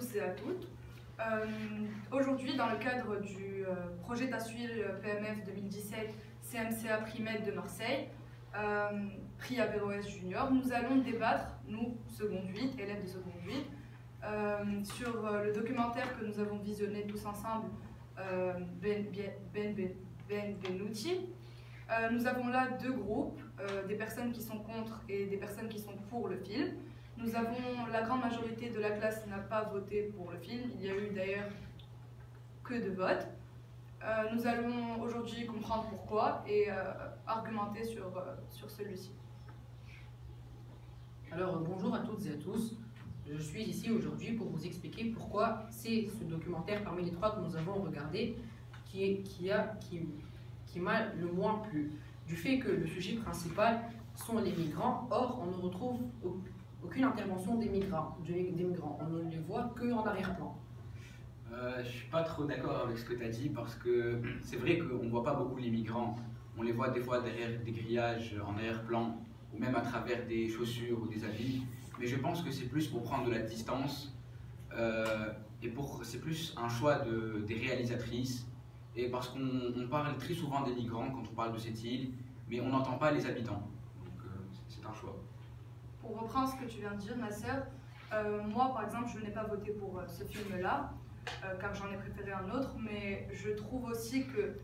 tous et à toutes. Aujourd'hui, dans le cadre du projet d'ASSUIL PMF 2017 CMCA Primed de Marseille, prix Averroès Junior, nous allons débattre, nous, seconde 8, élèves de seconde 8, sur le documentaire que nous avons visionné tous ensemble, Ben Benvenuti. Nous avons là deux groupes, des personnes qui sont contre et des personnes qui sont pour le film. Nous avons, la grande majorité de la classe n'a pas voté pour le film, il y a eu d'ailleurs que 2 votes. Nous allons aujourd'hui comprendre pourquoi et argumenter sur celui-ci. Alors bonjour à toutes et à tous, je suis ici aujourd'hui pour vous expliquer pourquoi c'est ce documentaire parmi les 3 que nous avons regardé qui m'a le moins plu. Du fait que le sujet principal sont les migrants, or on ne retrouve aucune intervention des migrants, on ne les voit qu'en arrière-plan. Je suis pas trop d'accord avec ce que tu as dit parce que c'est vrai qu'on ne voit pas beaucoup les migrants. On les voit des fois derrière des grillages en arrière-plan ou même à travers des chaussures ou des habits. Mais je pense que c'est plus pour prendre de la distance et c'est plus un choix des réalisatrices. Et parce qu'on parle très souvent des migrants quand on parle de cette île, mais on n'entend pas les habitants. Donc c'est un choix. Pour reprendre ce que tu viens de dire, ma sœur, moi par exemple je n'ai pas voté pour ce film-là, car j'en ai préféré un autre, mais je trouve aussi que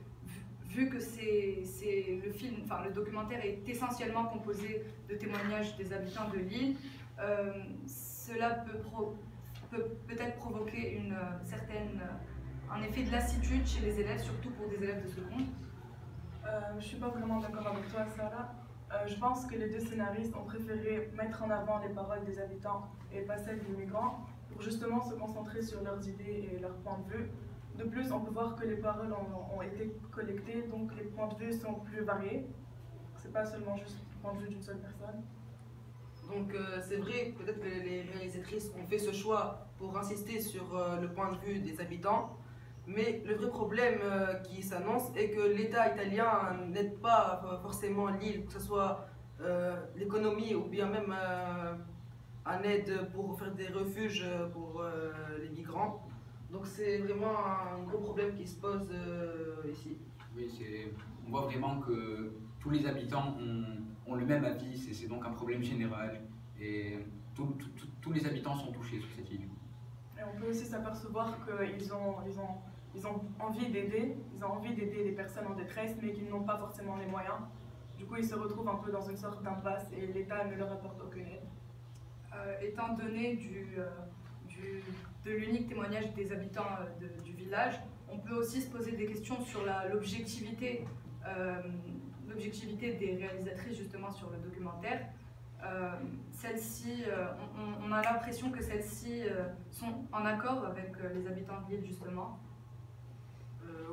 vu que le film, enfin le documentaire est essentiellement composé de témoignages des habitants de l'île, cela peut peut-être provoquer un effet de lassitude chez les élèves, surtout pour des élèves de seconde. Je ne suis pas vraiment d'accord avec toi, Sarah. Je pense que les 2 scénaristes ont préféré mettre en avant les paroles des habitants et pas celles des migrants pour justement se concentrer sur leurs idées et leurs points de vue. De plus, on peut voir que les paroles ont été collectées, donc les points de vue sont plus variés. C'est pas seulement juste le point de vue d'une seule personne. Donc c'est vrai, peut-être que les réalisatrices ont fait ce choix pour insister sur le point de vue des habitants, mais le vrai problème qui s'annonce est que l'État italien n'aide pas forcément l'île, que ce soit l'économie ou bien même en aide pour faire des refuges pour les migrants. Donc c'est vraiment un gros problème qui se pose ici. Oui, on voit vraiment que tous les habitants ont le même avis, c'est donc un problème général et tous les habitants sont touchés sur cette île. Et on peut aussi s'apercevoir qu'ils ont envie d'aider, les personnes en détresse, mais qu'ils n'ont pas forcément les moyens. Du coup, ils se retrouvent un peu dans une sorte d'impasse et l'État ne leur apporte aucune aide. Étant donné de l'unique témoignage des habitants du village, on peut aussi se poser des questions sur l'objectivité des réalisatrices justement sur le documentaire. Celles-ci, on a l'impression que celles-ci sont en accord avec les habitants de l'île justement.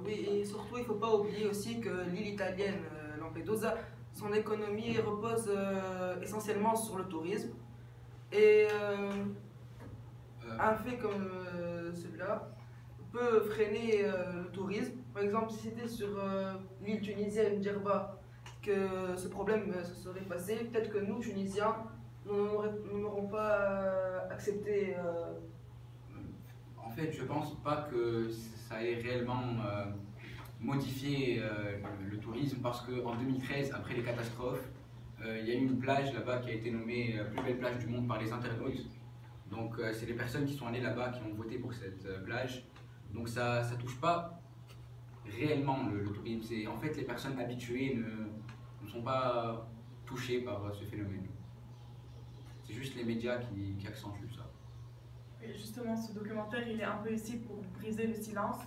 Oui, et surtout il ne faut pas oublier aussi que l'île italienne, Lampedusa, son économie repose essentiellement sur le tourisme. Et un fait comme celui-là peut freiner le tourisme. Par exemple, si c'était sur l'île tunisienne, Djerba, que ce problème se serait passé, peut-être que nous, Tunisiens, nous n'aurons pas accepté. En fait, je pense pas que ça ait réellement modifié le tourisme parce qu'en 2013, après les catastrophes, il y a eu une plage là-bas qui a été nommée la plus belle plage du monde par les internautes. Donc c'est les personnes qui sont allées là-bas qui ont voté pour cette plage. Donc ça touche pas réellement le tourisme. C'est en fait les personnes habituées ne sont pas touchées par ce phénomène. C'est juste les médias qui accentuent ça. Et justement, ce documentaire, il est un peu ici pour briser le silence